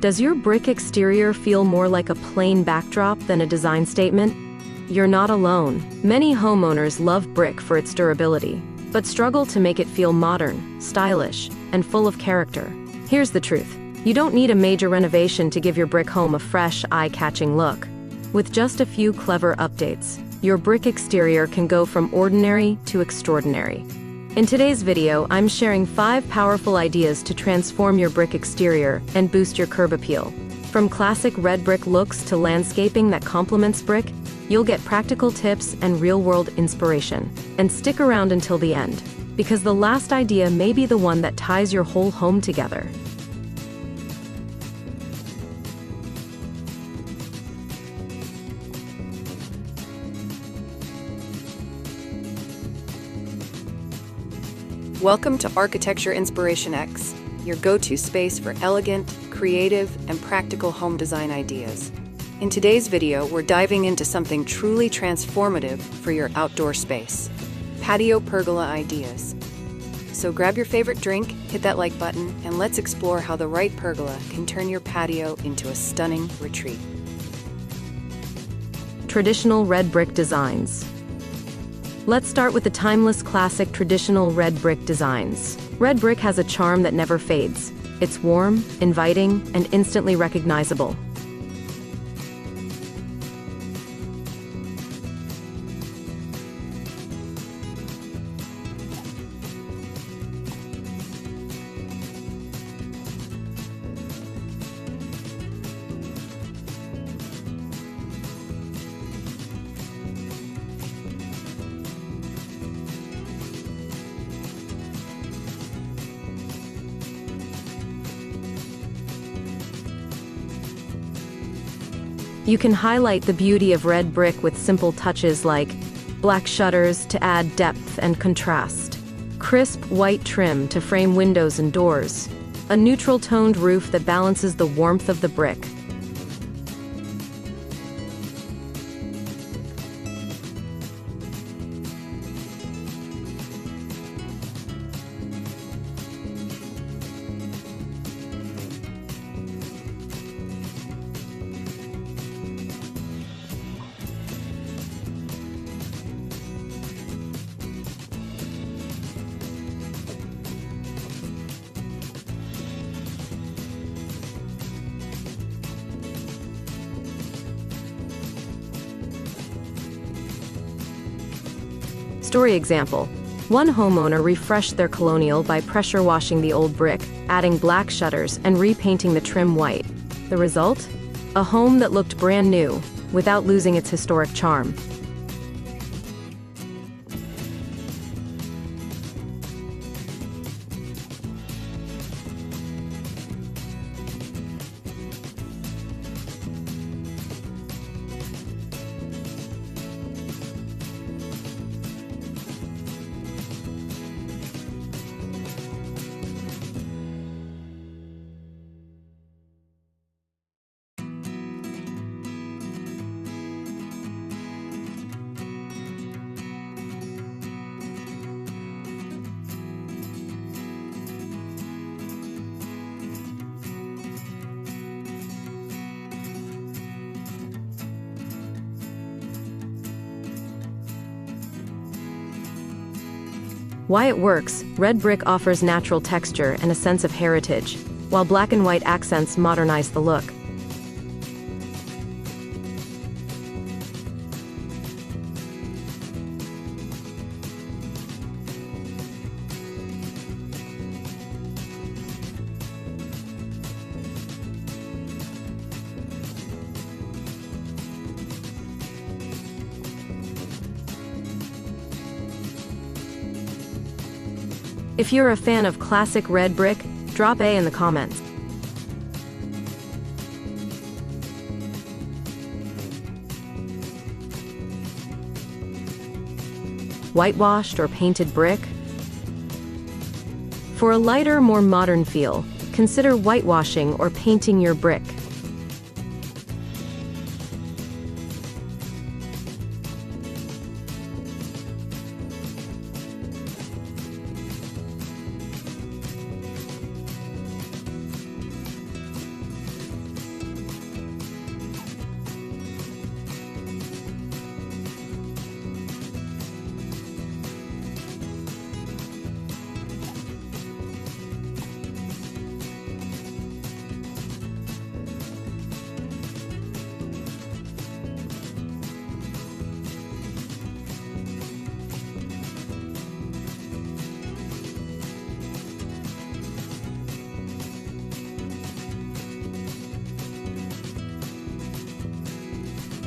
Does your brick exterior feel more like a plain backdrop than a design statement? You're not alone. Many homeowners love brick for its durability, but struggle to make it feel modern, stylish, and full of character. Here's the truth. You don't need a major renovation to give your brick home a fresh, eye-catching look. With just a few clever updates, your brick exterior can go from ordinary to extraordinary. In today's video, I'm sharing 5 powerful ideas to transform your brick exterior and boost your curb appeal. From classic red brick looks to landscaping that complements brick, you'll get practical tips and real-world inspiration. And stick around until the end, because the last idea may be the one that ties your whole home together. Welcome to Architecture Inspiration X, your go-to space for elegant, creative, and practical home design ideas. In today's video, we're diving into something truly transformative for your outdoor space: patio pergola ideas. So grab your favorite drink, hit that like button, and let's explore how the right pergola can turn your patio into a stunning retreat. Traditional red brick designs. Let's start with the timeless classic traditional red brick designs. Red brick has a charm that never fades. It's warm, inviting, and instantly recognizable. You can highlight the beauty of red brick with simple touches like black shutters to add depth and contrast, crisp white trim to frame windows and doors, a neutral toned roof that balances the warmth of the brick. Story example. One homeowner refreshed their colonial by pressure washing the old brick, adding black shutters, and repainting the trim white. The result? A home that looked brand new, without losing its historic charm. Why it works: red brick offers natural texture and a sense of heritage, while black and white accents modernize the look. If you're a fan of classic red brick, drop A in the comments. Whitewashed or painted brick? For a lighter, more modern feel, consider whitewashing or painting your brick.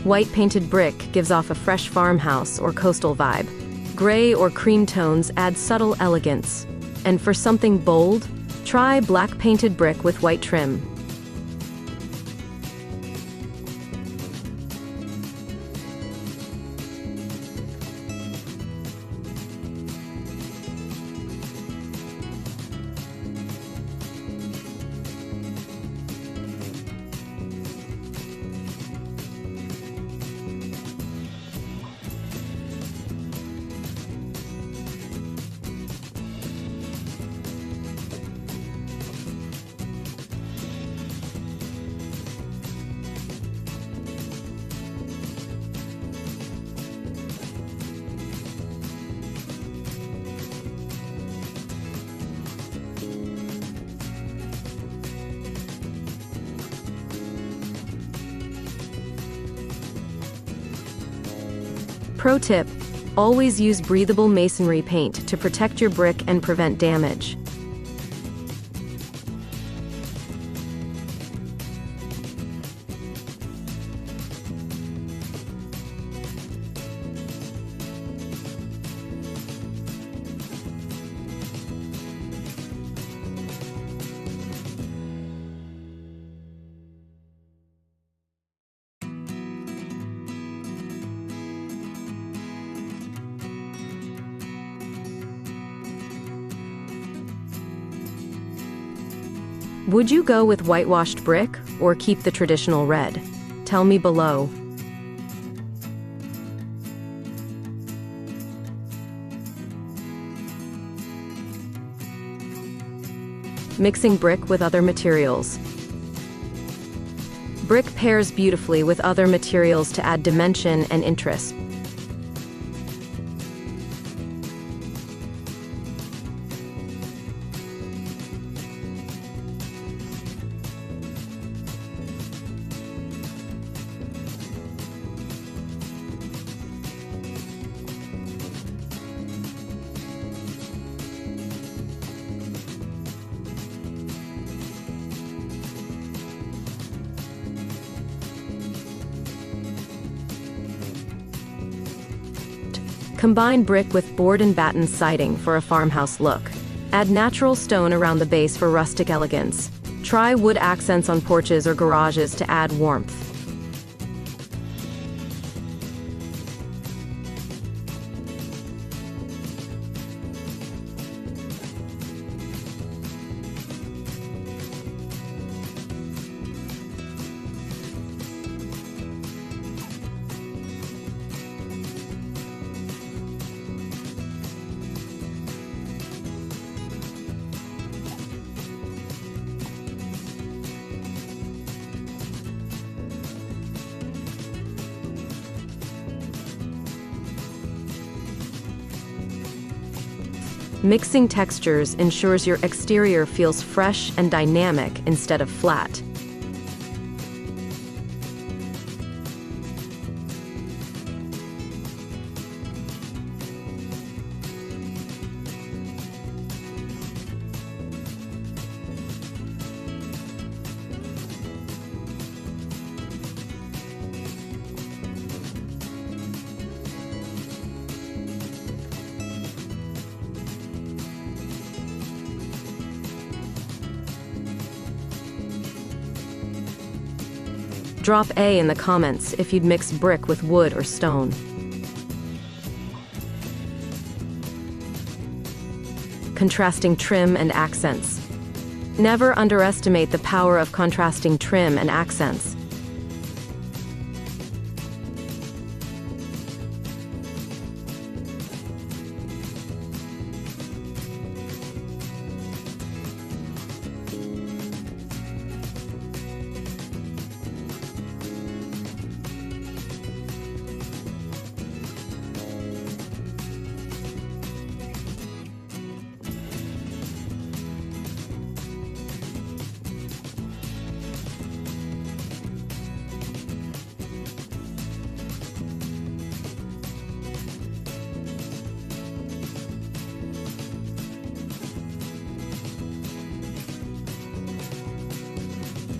White painted brick gives off a fresh farmhouse or coastal vibe. Gray or cream tones add subtle elegance. And for something bold, try black painted brick with white trim. Pro tip: always use breathable masonry paint to protect your brick and prevent damage. Would you go with whitewashed brick or keep the traditional red? Tell me below. Mixing brick with other materials. Brick pairs beautifully with other materials to add dimension and interest. Combine brick with board and batten siding for a farmhouse look. Add natural stone around the base for rustic elegance. Try wood accents on porches or garages to add warmth. Mixing textures ensures your exterior feels fresh and dynamic instead of flat. Drop A in the comments if you'd mix brick with wood or stone. Contrasting trim and accents. Never underestimate the power of contrasting trim and accents.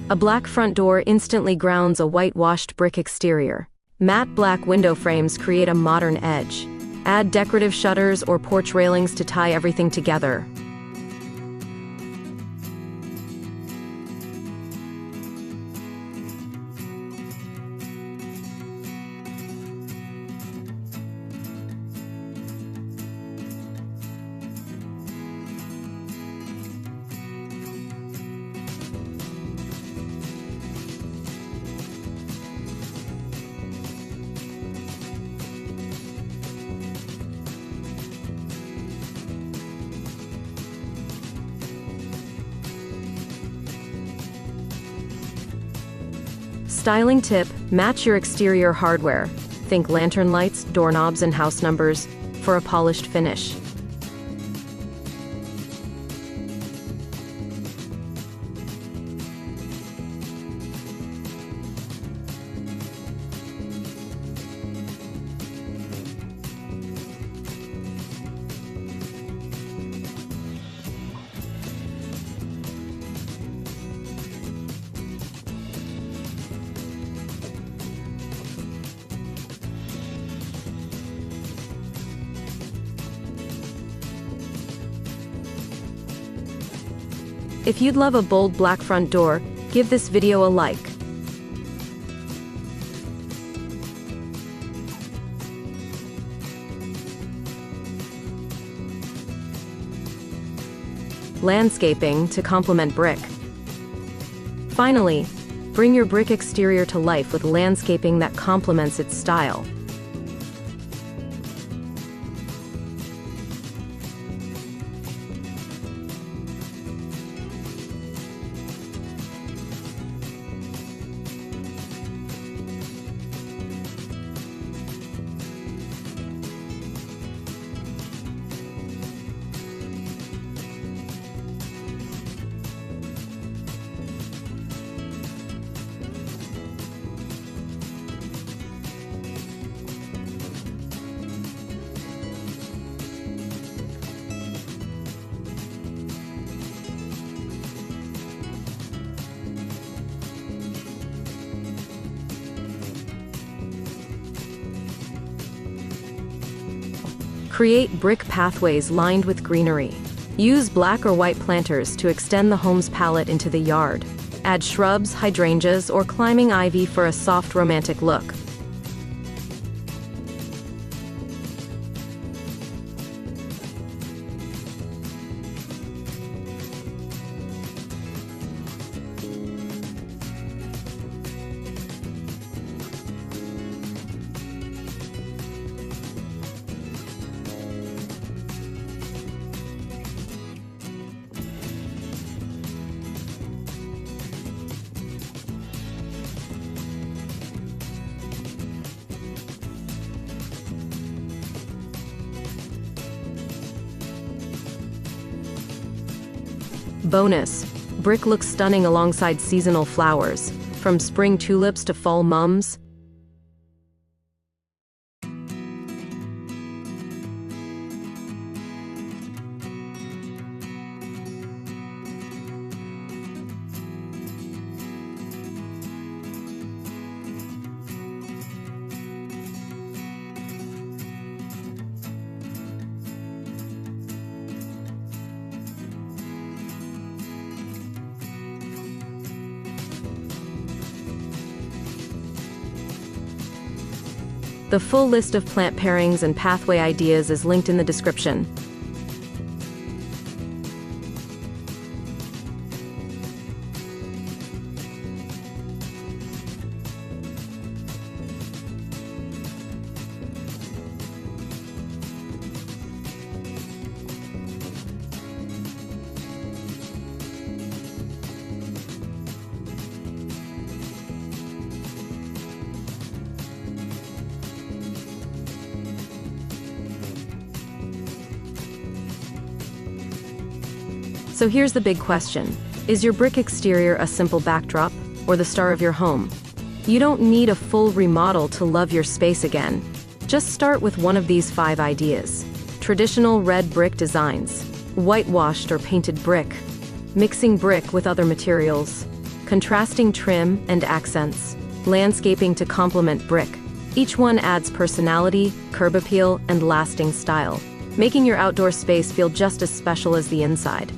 A black front door instantly grounds a whitewashed brick exterior. Matte black window frames create a modern edge. Add decorative shutters or porch railings to tie everything together. Styling tip: match your exterior hardware. Think lantern lights, doorknobs, and house numbers for a polished finish. If you'd love a bold black front door, give this video a like. Landscaping to complement brick. Finally, bring your brick exterior to life with landscaping that complements its style. Create brick pathways lined with greenery. Use black or white planters to extend the home's palette into the yard. Add shrubs, hydrangeas, or climbing ivy for a soft, romantic look. Bonus: brick looks stunning alongside seasonal flowers, from spring tulips to fall mums. The full list of plant pairings and pathway ideas is linked in the description. So here's the big question. Is your brick exterior a simple backdrop, or the star of your home? You don't need a full remodel to love your space again. Just start with one of these 5 ideas. Traditional red brick designs, whitewashed or painted brick, mixing brick with other materials, contrasting trim and accents, landscaping to complement brick, Each one adds personality, curb appeal, and lasting style, making your outdoor space feel just as special as the inside.